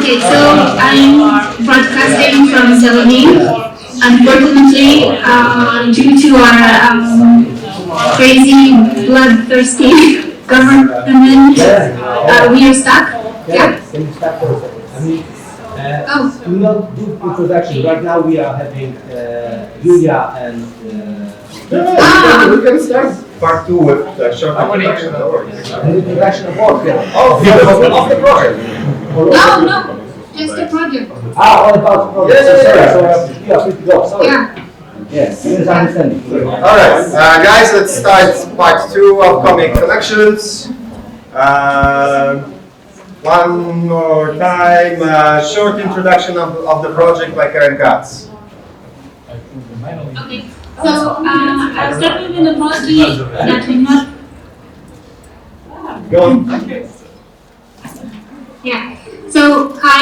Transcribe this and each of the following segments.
Okay, so I'm broadcasting from Tel Aviv. Unfortunately, due to our crazy, bloodthirsty government, we are stuck. Yeah. Can you start for a second? I mean, Oh. do not do introduction. Right now we are having Julia and. We can start part 2 with the short introduction. An introduction of what? Of the project. No, just a project. All about the project. Yeah. So you are free to go. Sorry. Yeah. Yes, yes, I understand. Alright, guys, let's start part 2 of Comic Connections. One more time, short introduction of the project by Karen Katz. Okay. So I'll start with an apology that I'm not. Go on. Yeah. So hi.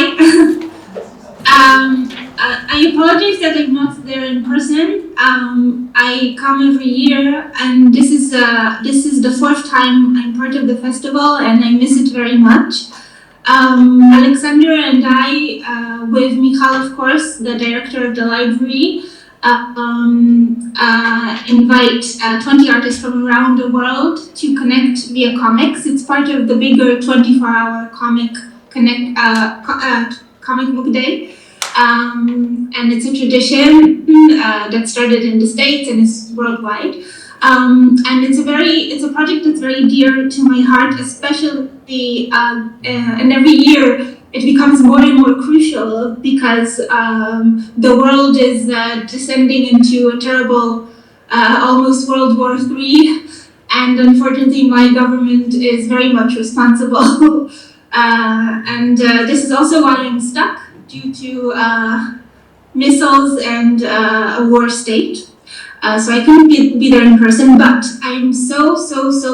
I apologize that I'm not there in person. I come every year, and this is the fourth time I'm part of the festival, and I miss it very much. Alexander and I, with Michal, of course, the director of the library, invite 20 artists from around the world to connect via comics. It's part of the bigger 24-hour comic book day. And it's a tradition that started in the States and is worldwide. And it's a project that's very dear to my heart, especially and every year it becomes more and more crucial because the world is descending into a terrible, almost World War III, and unfortunately my government is very much responsible. And this is also why I'm stuck, due to missiles and a war state. So I couldn't be there in person, but I'm so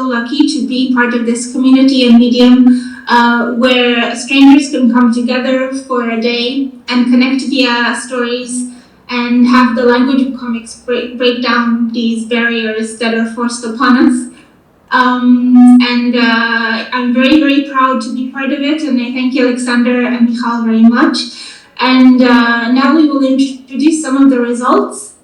lucky to be part of this community and medium where strangers can come together for a day and connect via stories and have the language of comics break down these barriers that are forced upon us. And I'm very proud to be part of it, and I thank Alexander and Michal very much. And now we will introduce some of the results.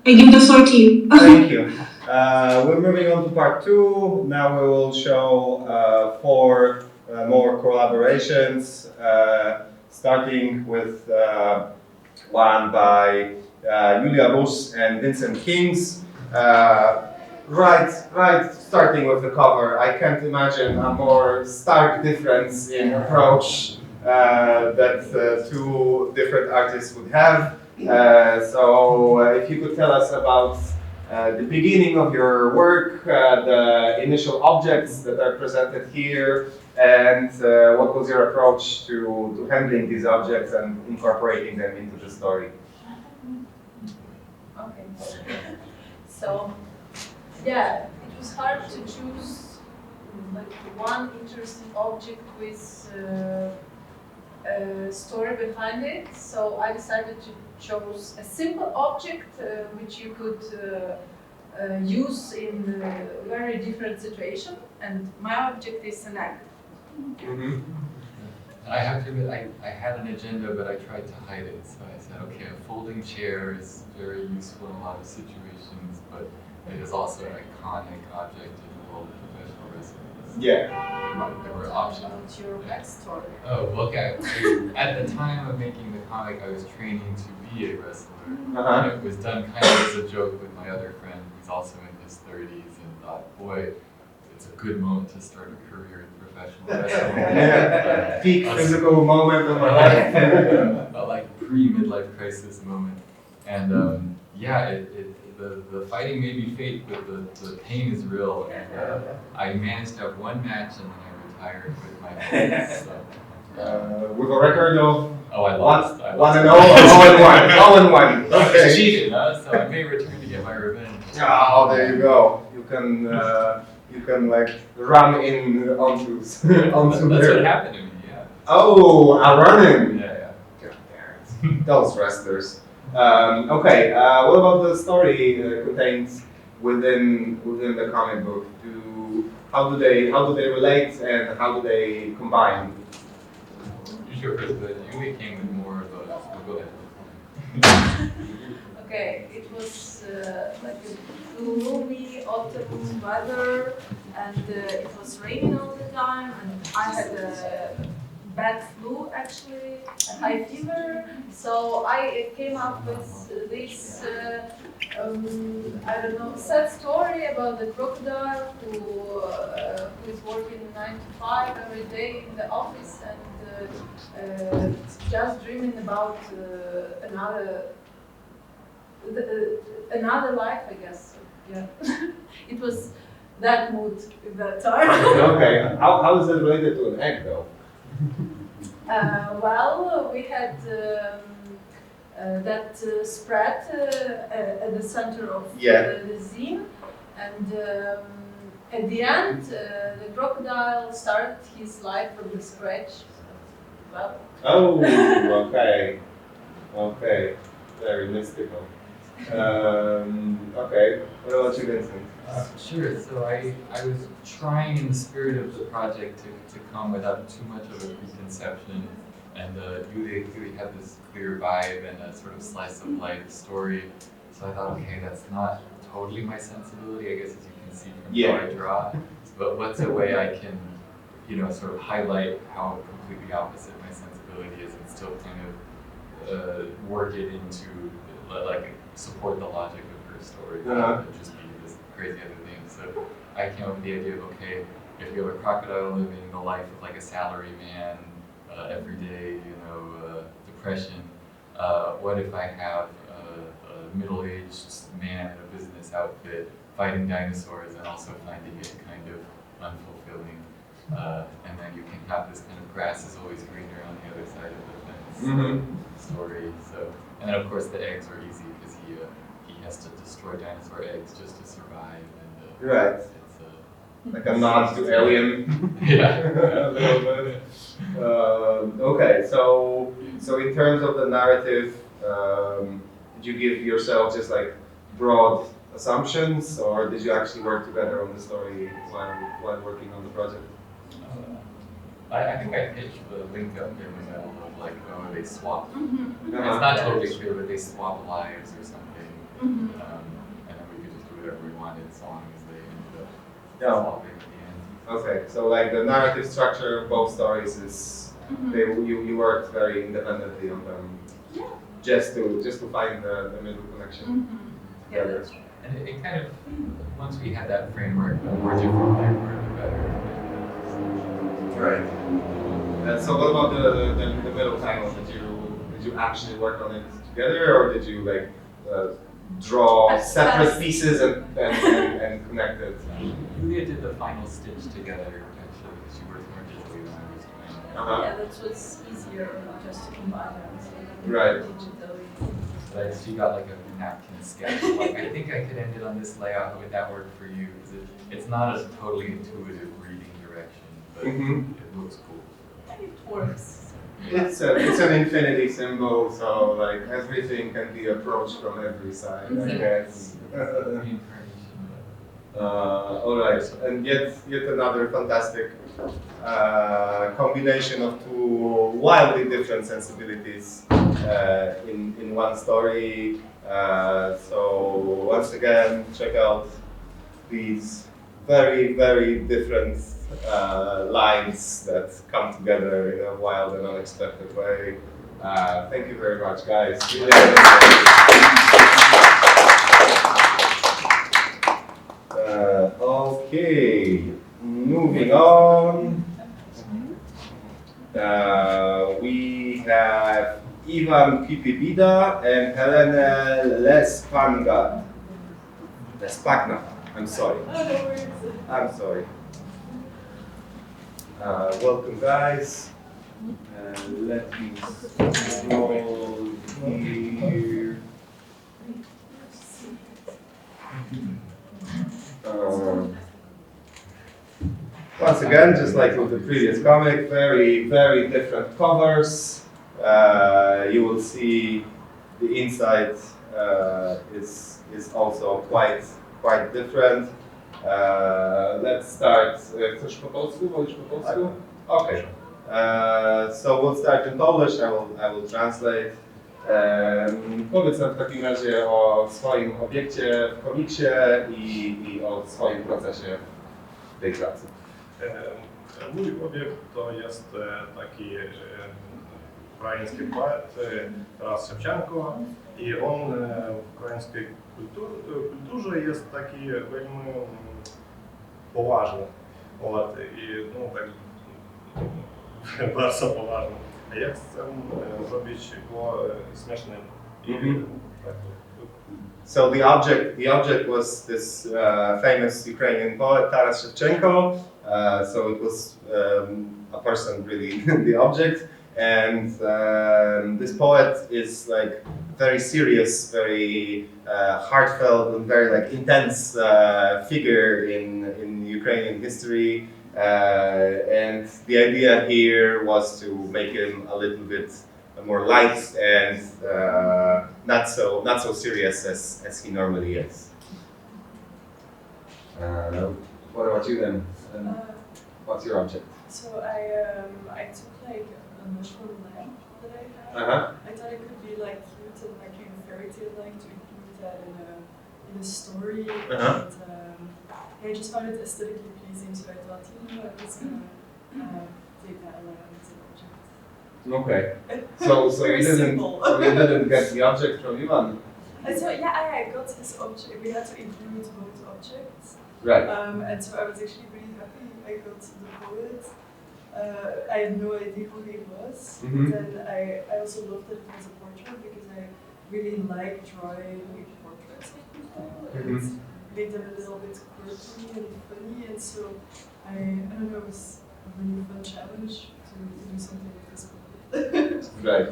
I give the floor to you. Thank you. We're moving on to part 2. Now we will show 4 more collaborations, starting with one by Julia Rus and Vincent Kings. Right, starting with the cover. I can't imagine a more stark difference in approach that 2 different artists would have. So if you could tell us about the beginning of your work, the initial objects that are presented here, and what was your approach to handling these objects and incorporating them into the story? Okay. So, yeah, it was hard to choose like one interesting object with a story behind it. So I decided to choose a simple object which you could use in a very different situation. And my object is an egg. Mm-hmm. I have to admit, I had an agenda, but I tried to hide it. So I said, okay, a folding chair is very useful in a lot of situations, but it is also an iconic object in the world of professional wrestling. Yeah. There were options. About your backstory. Oh, okay. At the time of making the comic, I was training to be a wrestler. And it was done kind of as a joke with my other friend, who's also in his 30s, and thought, boy, it's a good moment to start a career in professional wrestling. Yeah. Peak physical moment of my life. Like pre-midlife crisis moment. And yeah, the fighting may be fake, but the pain is real. And I managed to have one match, and then I retired with my fights. So. With a record of I lost. 1-0 or 0-1. Okay. I cheated, so I may return to get my revenge. Oh, there you go. You can like run in onto That's there. what happened to me. Yeah. Oh, a running. Yeah. God damn it. Those wrestlers. Okay. What about the story contained within the comic book? How do they relate, and how do they combine? yours, but Julie came with more of a. Go ahead. Okay, it was like a gloomy autumn weather, and it was raining all the time, and I had a bad flu actually, a high fever. So I came up with this, I don't know, sad story about the crocodile who is working 9 to 5 every day in the office and just dreaming about another life, I guess. Yeah, it was that mood at that time. Okay, how is it related to an egg though? Well, we had that spread at the center of the zine, and at the end, the crocodile started his life from the scratch. Well. Oh, okay, very mystical. Okay, what about you, Vincent? Sure. So I was trying in the spirit of the project to come without too much of a preconception, and Julia clearly had this clear vibe and a sort of slice of life story. So I thought, okay, that's not totally my sensibility, I guess, as you can see from how I draw. But what's a way I can, sort of highlight how completely opposite my sensibility is and still kind of work it into, like, support the logic of her story, rather than just be this crazy other thing. So I came up with the idea of, okay, if you have a crocodile living the life of like a salaryman, every day, depression, what if I have a middle-aged man in a business outfit fighting dinosaurs and also finding it kind of unfulfilling? And then you can have this kind of grass is always greener on the other side of the fence story. So, and then of course the eggs are easy because he has to destroy dinosaur eggs just to survive. And right. It's like a nod to Alien. Yeah. A little bit. Okay, so in terms of the narrative, did you give yourself just like broad assumptions, or did you actually work together on the story while working on the project? I think I pitched the link up in the middle of like, oh, they swap. It's not totally clear, but they swap lives or something. And then we could just do whatever we wanted as long as they ended up swapping at the end. Okay, so like the narrative structure of both stories is you worked very independently on them, just to find the middle connection. Yeah, that's right. And it kind of, once we had that framework, the more different they were, the better. Right. So what about the middle panel? Did you actually work on it together, or did you like draw separate pieces and connect it? Julia did the final stitch together actually because she worked more digitally than I was doing. Yeah, that was easier just to combine them. Right. Digitally. But she got like a napkin sketch. Like, I think I could end it on this layout. Would that work for you? Because it's not a totally intuitive reading direction, but it looks cool. It works. It's an infinity symbol, so like everything can be approached from every side, I guess. All right, and yet another fantastic combination of two wildly different sensibilities in one story. So once again, check out these very, very different lines that come together in a wild and unexpected way. Thank you very much, guys. Okay, moving on. We have Ivan Pipibida and Helena Lespagna. I'm sorry. I'm sorry. Welcome, guys. Let me scroll here. Once again, just like with the previous comic, very, very different covers. You will see the inside is also quite different. Let's start. Chcesz po polsku? Wolisz po polsku? Okay. So we'll start in Polish, I will translate. Powiedz nam w takim razie o swoim obiekcie w komiksie i o swoim procesie tej pracy. Mój obiekt to jest taki ukraiński poet Taras Szewczenko i on w ukraińskiej kulturze jest taki veľmi poważny. I no tak bardzo poważny. A ja chcę zrobić go śmiesznym. So the object was this famous Ukrainian poet Taras Shevchenko. So it was a person really, the object. And this poet is like very serious, very heartfelt, and very like intense figure in Ukrainian history. And the idea here was to make him a little bit more light and not so serious as he normally is. What about you then? What's your object? So I took like a mushroom lamp that I had. I thought it could be like cute and like in a fairy tale like to include that in a story. And I just found it aesthetically pleasing, so I thought, you know, I was gonna take that as an object. Okay. So you didn't get the object from Ivan? So yeah, I got his object. We had to include both objects. Right. And so I was actually really happy. I got the poet. I had no idea who he was. Mm-hmm. Then I also loved that it was a portrait because I really like drawing portraits of people. And made them a little bit quirky and funny. And so I don't know, it was a really fun challenge to do something with this poet. Right.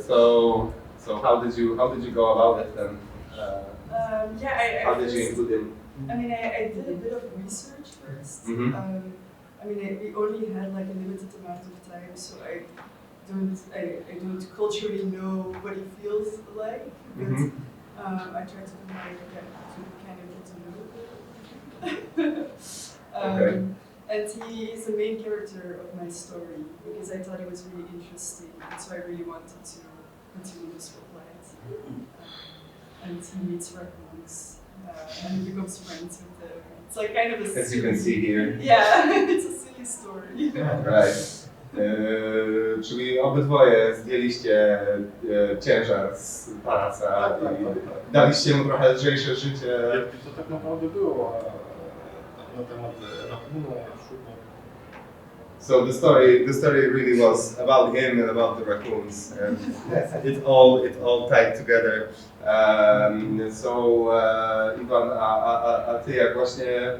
So how did you go about it then? How did you include him? I mean, I did a bit of research first. Mm-hmm. I mean, we only had like a limited amount of time, so I don't culturally know what he feels like, but I try to do my to kind of get to know him. And he is the main character of my story because I thought it was really interesting, and so I really wanted to continue this worldwide. And he meets raccoons. And he becomes friends with them. It's like kind of a As you can see here. Yeah, it's a silly story. Right. Czyli obydwoje zdjęliście ciężar z Tarasa i daliście mu trochę lżejsze życie. Jakie to tak naprawdę było na temat rachunku, szukania. So the story really was about him and about the raccoons, and it all tied together. Iwan, a ty jak właśnie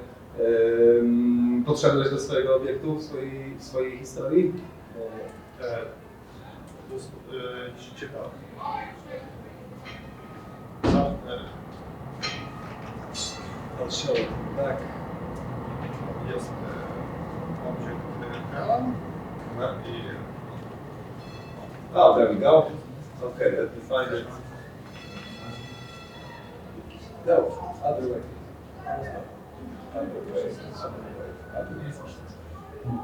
podszedłeś do swojego obiektu w swojej historii? To jest ciekawe. I'll show it back. Jest obiekt Helen i... Oh, there we go. Okay, let me find it. No, other way.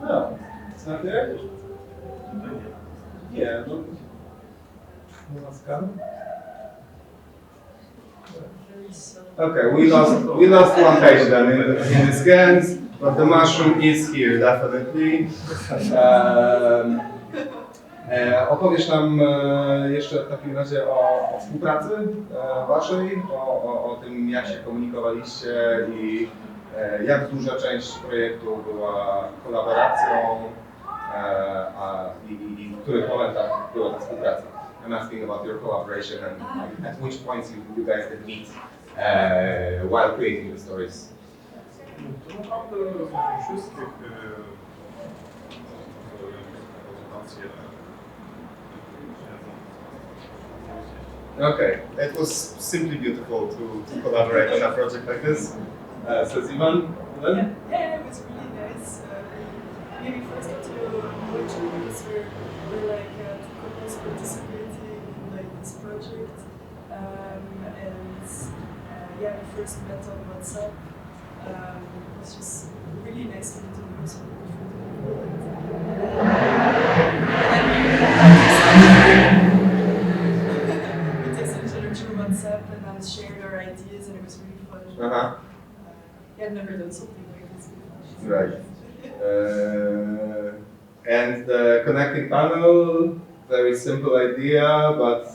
No, it's not there? Yeah, no. Okay, we lost one page then in the scans, but the mushroom is here definitely. Opowiesz nam jeszcze w takim razie o współpracy waszej, o tym jak się komunikowaliście i jak duża część projektu była kolaboracją i w których momentach była ta współpraca. I'm asking about your collaboration and at which points you guys did meet while creating the stories. To naprawdę wszystkich Okay, it was simply beautiful to collaborate on a project like this. Says Ivan? Yeah, it was really nice. Maybe first got to know each other because we're like two couples participating in like this project. Yeah, we first met on WhatsApp. It was just really nice to get to know some different people. texted each other through WhatsApp and then shared our ideas, and it was really fun. Uh-huh. Yeah, I've never done something like this before. Right. And the connecting panel, very simple idea, but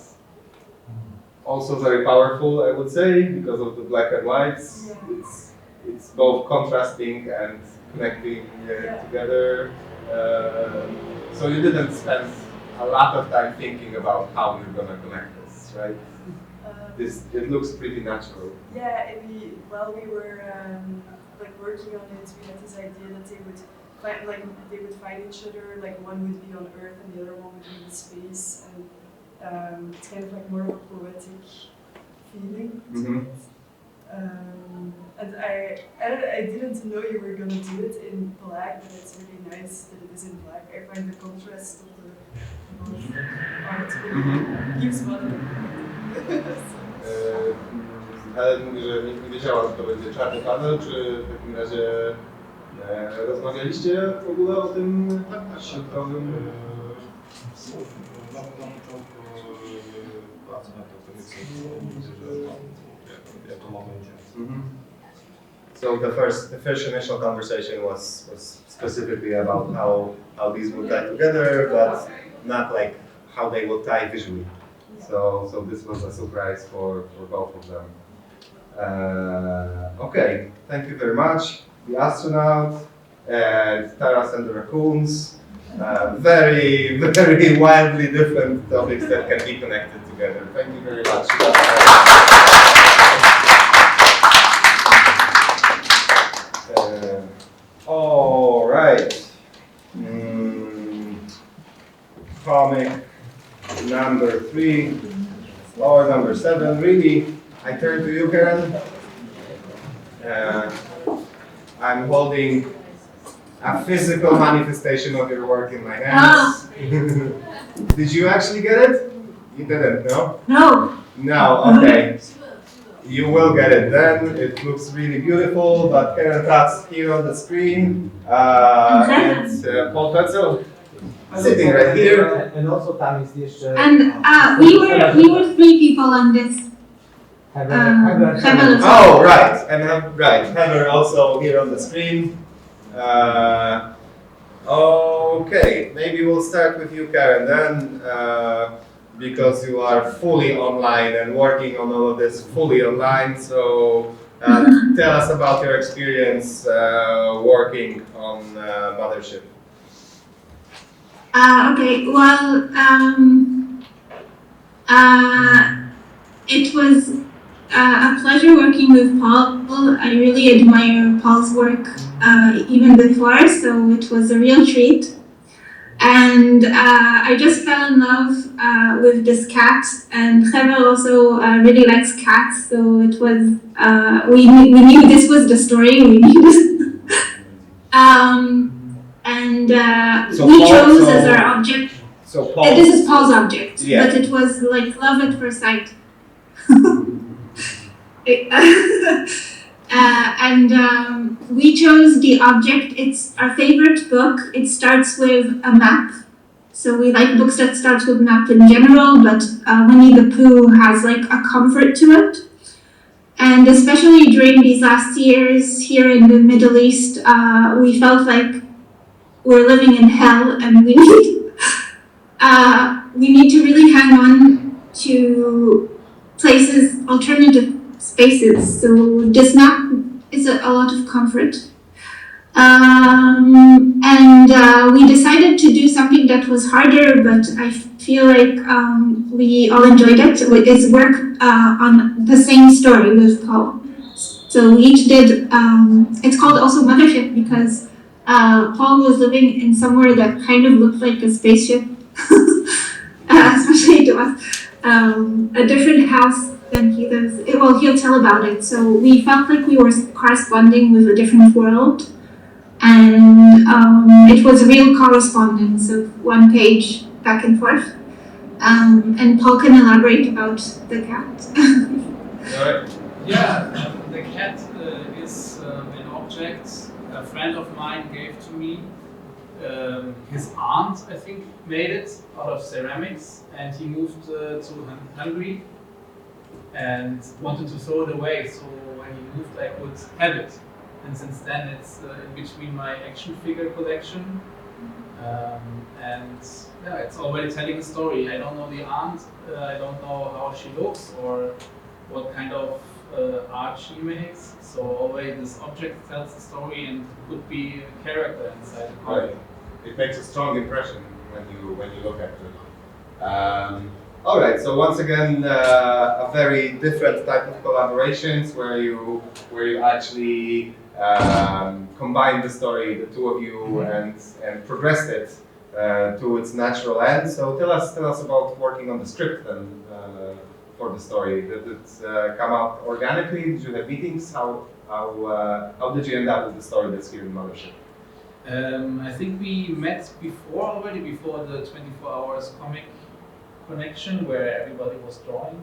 also very powerful, I would say, because of the black and whites. Yeah. It's both contrasting and connecting together. So you didn't spend a lot of time thinking about how you're gonna connect this, right? It looks pretty natural. Yeah, while we were like working on it, we had this idea that they would find each other. Like one would be on Earth and the other one would be in space, and it's kind of like more of a poetic feeling to Mm-hmm. it. And I didn't know you were gonna do it in black, but it's really nice that it is in black. I find the contrast of the art really gives one. Ale mówi, że nie wiedziała, że to będzie czarny panel, czy w takim razie rozmawialiście w ogóle o tym środkowym? Na początku pracy nad tym myślę, że jak to ma będzie. So the first initial conversation was specifically about how these would tie together, but not like how they would tie visually. So this was a surprise for both of them. Okay, thank you very much. The astronaut and Taras and the raccoons. Very, very wildly different topics that can be connected together. Thank you very much. All right. Comic number 3 or number 7. Really, I turn to you, Karen. I'm holding a physical manifestation of your work in my hands. Did you actually get it? You didn't, no? No. No, okay. You will get it then. It looks really beautiful, but Karen Tatz here on the screen. And Paul Petzel sitting right here. And also tam jest jeszcze... And we were 3 people on this. Heather as well. Oh, right. And right, Heather also here on the screen. Okay, maybe we'll start with you, Karen, then, because you are fully online and working on all of this fully online. So tell us about your experience working on Mothership. Okay, well, it was a pleasure working with Paul. I really admire Paul's work even before, so it was a real treat. And I just fell in love with this cat, and Heather also really likes cats, so it was, we knew this was the story, we knew So we Paul- chose so- as our object. So Paul, This is Paul's object, Yeah. but it was like love at first sight. We chose the object. It's our favorite book. It starts with a map. So we like books that start with map in general, but Winnie the Pooh has like a comfort to it. And especially during these last years here in the Middle East, we felt like we're living in hell, and we need to really hang on to places, alternative spaces. So this map is a lot of comfort. We decided to do something that was harder, but I feel like we all enjoyed it. It's work on the same story with Paul. So we each did, it's called also Mothership because Paul was living in somewhere that kind of looked like a spaceship, especially to us. A different house than he lives. Well, he'll tell about it. So we felt like we were corresponding with a different world, and it was a real correspondence of one page back and forth. And Paul can elaborate about the cat. Alright. Yeah, the cat is an object a friend of mine gave to me his aunt, I think, made it out of ceramics, and he moved to Hungary and wanted to throw it away. So when he moved, I could have it. And since then, it's in between my action figure collection. And yeah, it's already telling a story. I don't know the aunt, I don't know how she looks or what kind of art she makes. So already this object tells a story and could be a character inside the comic. Right. It makes a strong impression when you look at it. All right. So once again, a very different type of collaborations where you actually combine the story, the two of you, and progressed it to its natural end. So tell us about working on the script then for the story. Did it come out organically? Did you have meetings? How did you end up with the story that's here in Mothership? I think we met before the 24 hours comic connection where everybody was drawing,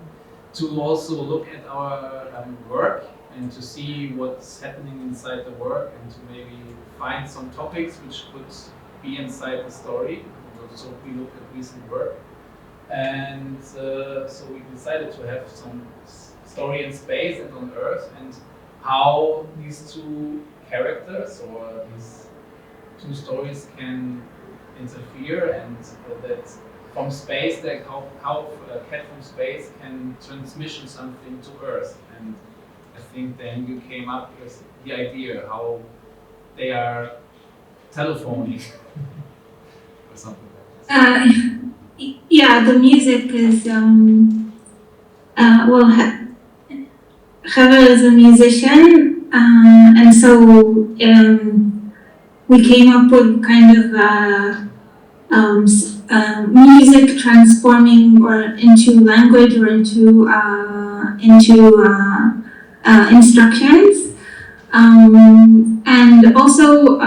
to also look at our work and to see what's happening inside the work and to maybe find some topics which could be inside the story. So we looked at recent work, and so we decided to have some story in space and on Earth, and how these two characters or these two stories can interfere, and that from space, like how a cat from space can transmission something to Earth. And I think then you came up with the idea how they are telephoning or something like that. Yeah, the music is Heather is a musician, and so we came up with kind of music transforming or into language or into instructions, and also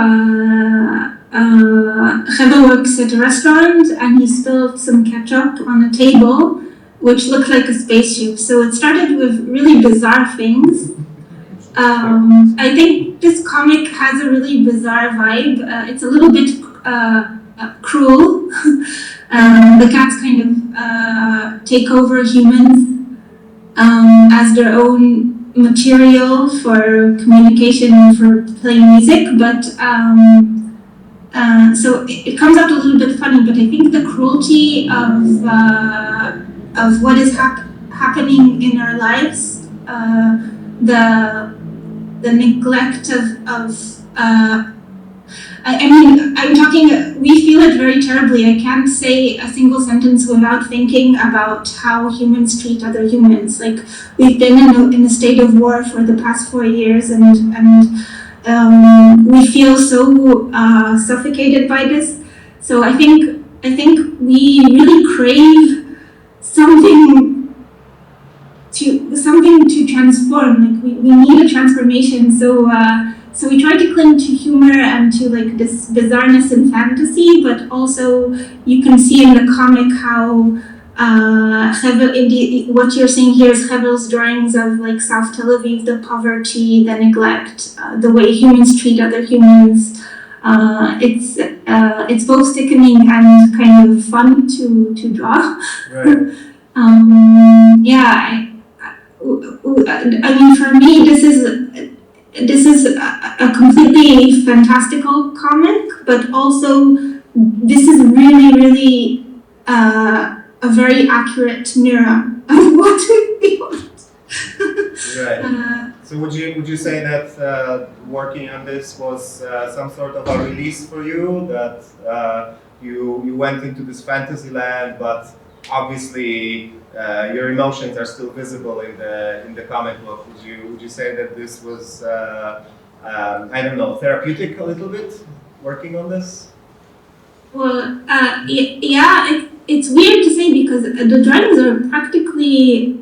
Heather works at a restaurant, and he spilled some ketchup on a table which looked like a spaceship. So it started with really bizarre things. I think this comic has a really bizarre vibe. It's a little bit cruel. The cats kind of take over humans as their own material for communication and for playing music, but so it comes out a little bit funny, but I think the cruelty of what is happening in our lives, the neglect of I mean, we feel it very terribly. I can't say a single sentence without thinking about how humans treat other humans. Like, we've been in a state of war for the past 4 years, and we feel so suffocated by this. So I think we really crave something to transform. Like, we need a transformation. So we try to cling to humor and to like this bizarreness and fantasy, but also you can see in the comic how what you're seeing here is Hevel's drawings of like South Tel Aviv, the poverty, the neglect, the way humans treat other humans. It's both sickening and kind of fun to draw. Right. Yeah, I mean, for me, this is a completely fantastical comic, but also this is really, really a very accurate mirror of what we want. Right. So would you say that working on this was some sort of a release for you, that you went into this fantasy land, but obviously your emotions are still visible in the comic book? Would you say that this was I don't know, therapeutic a little bit, working on this? Well, yeah, it's weird to say because the drawings are practically,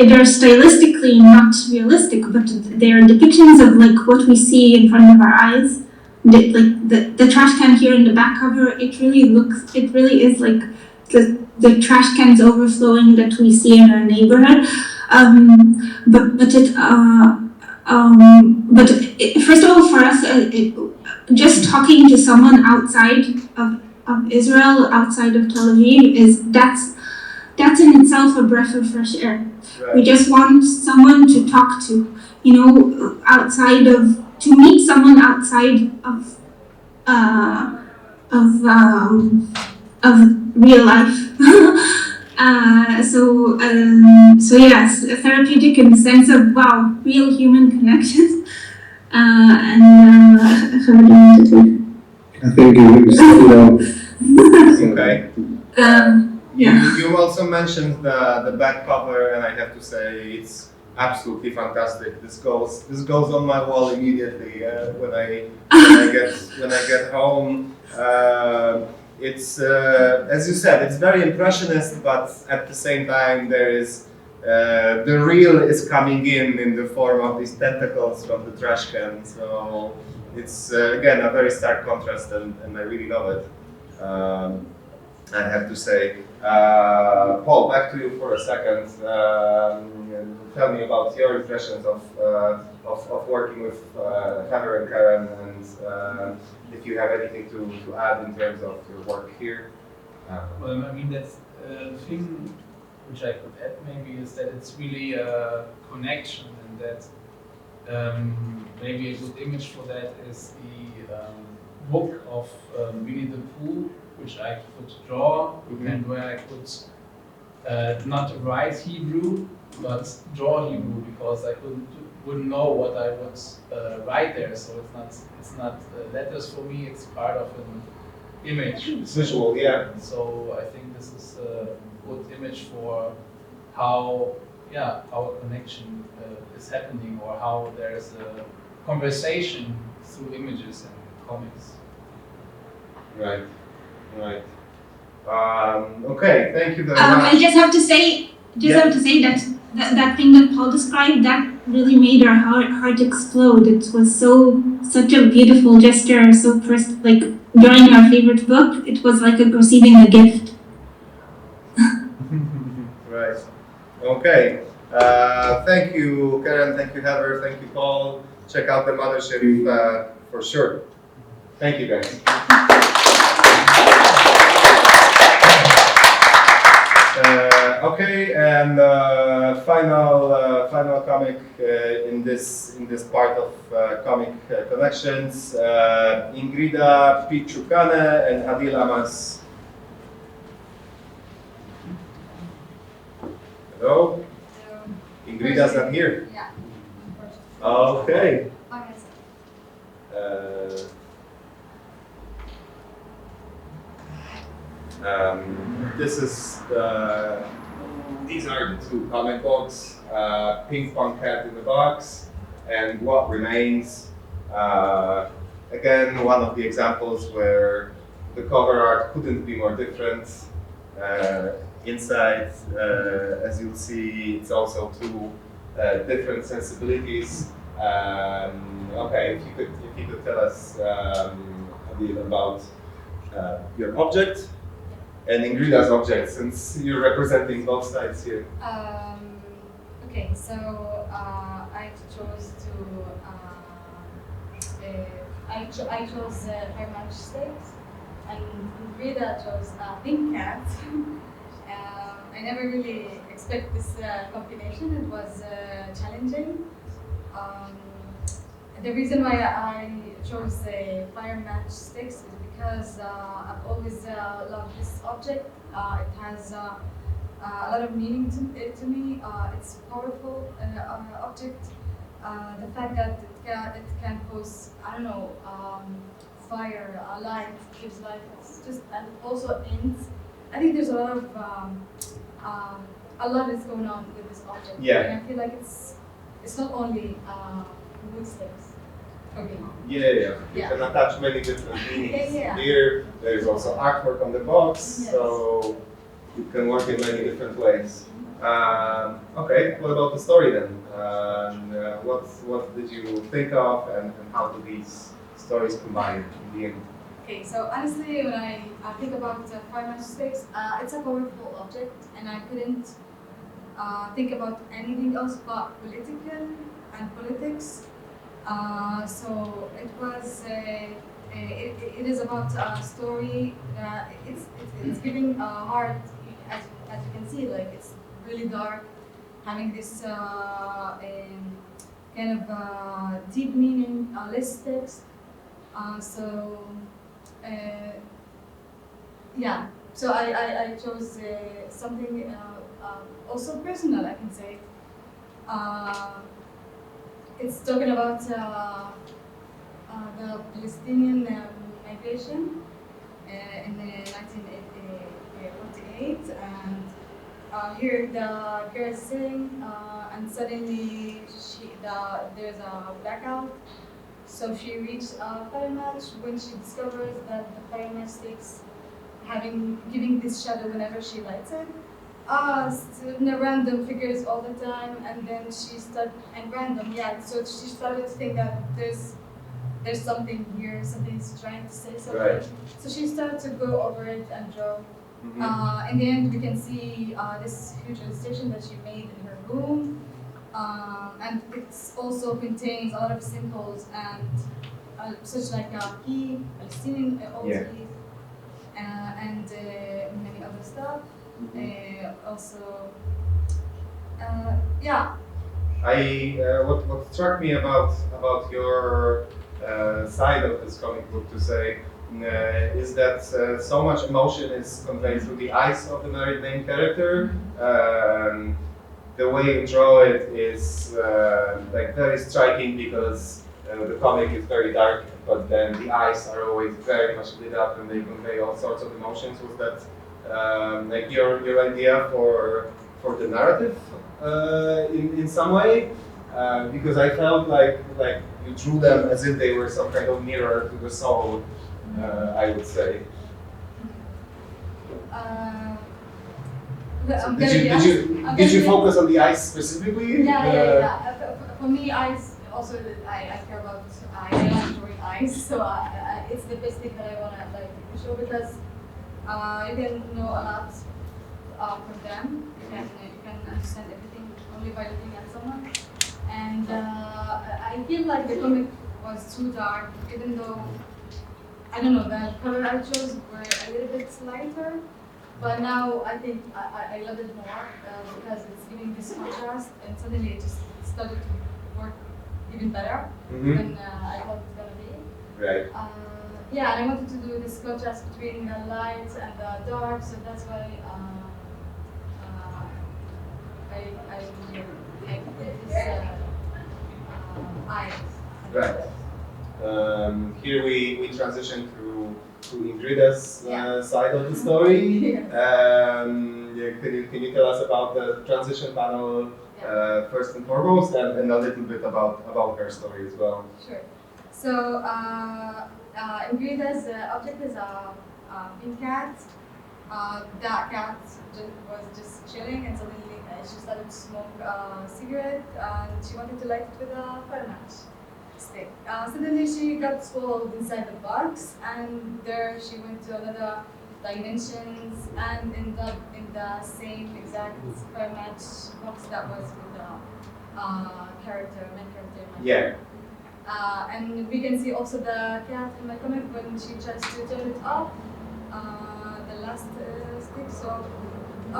they're stylistically not realistic, but they're depictions of like what we see in front of our eyes. The trash can here in the back cover, it really is like the trash cans overflowing that we see in our neighborhood. But first of all, for us, just talking to someone outside of Israel, outside of Tel Aviv, that's in itself a breath of fresh air. Right. We just want someone to talk to, to meet someone outside of real life. So yes, therapeutic in the sense of real human connections. I think Okay. Yeah. You also mentioned the back cover, and I have to say it's absolutely fantastic. This goes on my wall immediately when I get home. It's as you said, it's very impressionist, but at the same time there is the real is coming in the form of these tentacles from the trash can. So it's again a very stark contrast, and I really love it. I have to say. Paul, back to you for a second. Tell me about your impressions of working with Heather and Karen, and if you have anything to add in terms of your work here. Well, I mean, that's the thing which I could add maybe is that it's really a connection, and that maybe a good image for that is the book of Winnie the Pooh, which I could draw, and where I could not write Hebrew, but draw Hebrew, because I wouldn't know what I would write there. So it's not letters for me. It's part of an image. It's visual, yeah. So I think this is a good image for how our connection is happening, or how there is a conversation through images and comics. Right. Right. Okay. Thank you very much. I just have to say that thing that Paul described, that really made our heart explode. It was such a beautiful gesture. So first, like drawing our favorite book, it was like receiving a gift. Right. Okay. Thank you, Karen. Thank you, Heather. Thank you, Paul. Check out the mothership for sure. Thank you, guys. Okay, and final comic in this part of comic connections. Ingrida Pichukane and Adil Amas. Hello. Ingrida's not here. Yeah. Okay. These are the two comic books, Ping Pong Cat in the Box and What Remains. Again, one of the examples where the cover art couldn't be more different. Inside, as you'll see, it's also two different sensibilities. Okay, if you could tell us a bit about your object and Ingrida's object, since you're representing both sides here. Okay, so I chose I chose very much sticks, and Ingrida chose pink cat. I never really expect this combination. It was challenging. The reason why I chose fire match sticks is because I've always loved this object. It has a lot of meaning to me. It's a powerful object. The fact that it can cause, fire, light, gives life. It's just, and also ends. I think there's a lot is going on with this object. Yeah. And I feel like it's not only wood sticks. Okay. Yeah. You can attach many different meanings here. There's also artwork on the box, Yes. so it can work in many different ways. Okay, what about the story then? What did you think of, and how do these stories combine in the end? Okay, so honestly, when I think about fire match sticks, it's a powerful object, and I couldn't think about anything else but political and politics. So it was it is about a story. It's giving heart, as you can see, like it's really dark, having this kind of deep meaning, less text. Yeah. So I chose something also personal, I can say. It's talking about the Palestinian migration in 1948, and here the girl is sitting, and suddenly there's a blackout. So she reached a fire match when she discovers that the fire match sticks giving this shadow whenever she lights it. Random figures all the time, and then she started, and random, yeah. So she started to think that there's something here, something's trying to say something. Right. So she started to go over it and draw. In the end, we can see this huge illustration that she made in her room, and it also contains a lot of symbols and such like a key, Palestinian old keys, and many other stuff. Also, yeah. What struck me about your side of this comic book, to say, is that so much emotion is conveyed through the eyes of the married main character. The way you draw it is like very striking, because the comic is very dark, but then the eyes are always very much lit up and they convey all sorts of emotions. Was that like your idea for the narrative in some way? Because I felt like you drew them as if they were some kind of mirror to the soul, I would say. Did you focus on the eyes specifically? Yeah. For me, eyes also. I care about. I like drawing eyes, so it's the best thing that I wanna like show, because you can know a lot from them. You can understand everything only by looking at someone. And I feel like the comic was too dark, even though I don't know, the color I chose were a little bit lighter. But now I think I love it more because it's giving this contrast, and suddenly it just started to work even better than I thought it was gonna be. Right. Yeah, and I wanted to do this contrast between the light and the dark, so that's why I like this eyes. Right. Here we transition to Ingrida's side of the story. Can you tell us about the transition panel first and foremost, and a little bit about her story as well? Sure. So Ingrida's object is a pink cat. That cat was just chilling, and suddenly she started to smoke a cigarette, and she wanted to light it with a fire match stick. Suddenly she got swallowed inside the box, and there she went to another dimensions and ended up in the same exact fire match box that was with the main character. Yeah. And we can see also the cat in my comic when she tries to turn it off, the last stick. So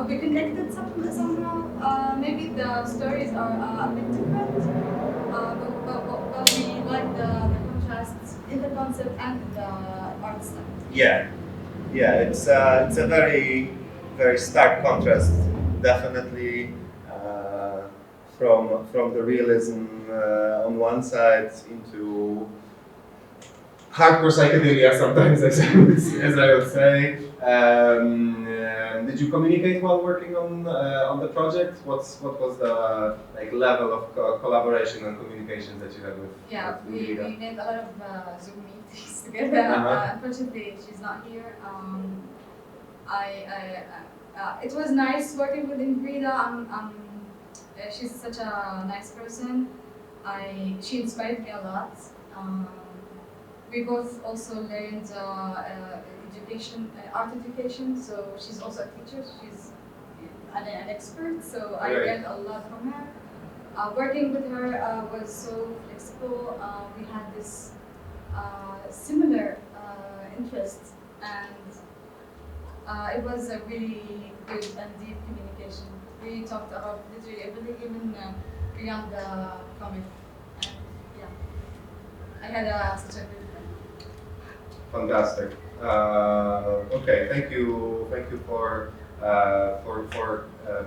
we connected somehow. Maybe the stories are a bit different, but we like the contrasts in the concept and the art style. Yeah, it's a very stark contrast, definitely, from the realism on one side into hardcore psychedelia sometimes, as I would say. Did you communicate while working on the project? What was the level of collaboration and communication that you had with? Yeah, with we made a lot of Zoom meetings together. Unfortunately, she's not here. It was nice working with Ingrida. She's such a nice person. She inspired me a lot. We both also learned art education, so she's also a teacher. She's an expert, so I learned a lot from her. Working with her was so flexible. We had this similar interest, and it was a really good and deep communication. We talked about literally everything, even beyond the comic. And yeah, I had such a good time. Fantastic. Okay, thank you for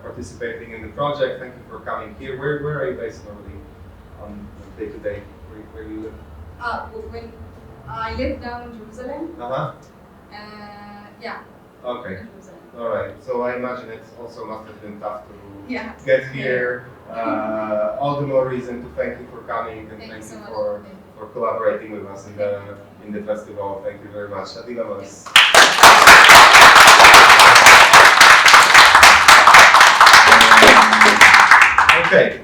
participating in the project. Thank you for coming here. Where are you based normally on day to day? Where do you live? When I lived down in Jerusalem. Yeah. Okay. In Jerusalem. All right. So I imagine it also must have been tough to Yeah. get here. All the more reason to thank you for coming and thank you so much. for collaborating with us in the festival. Thank you very much. Adios. Okay.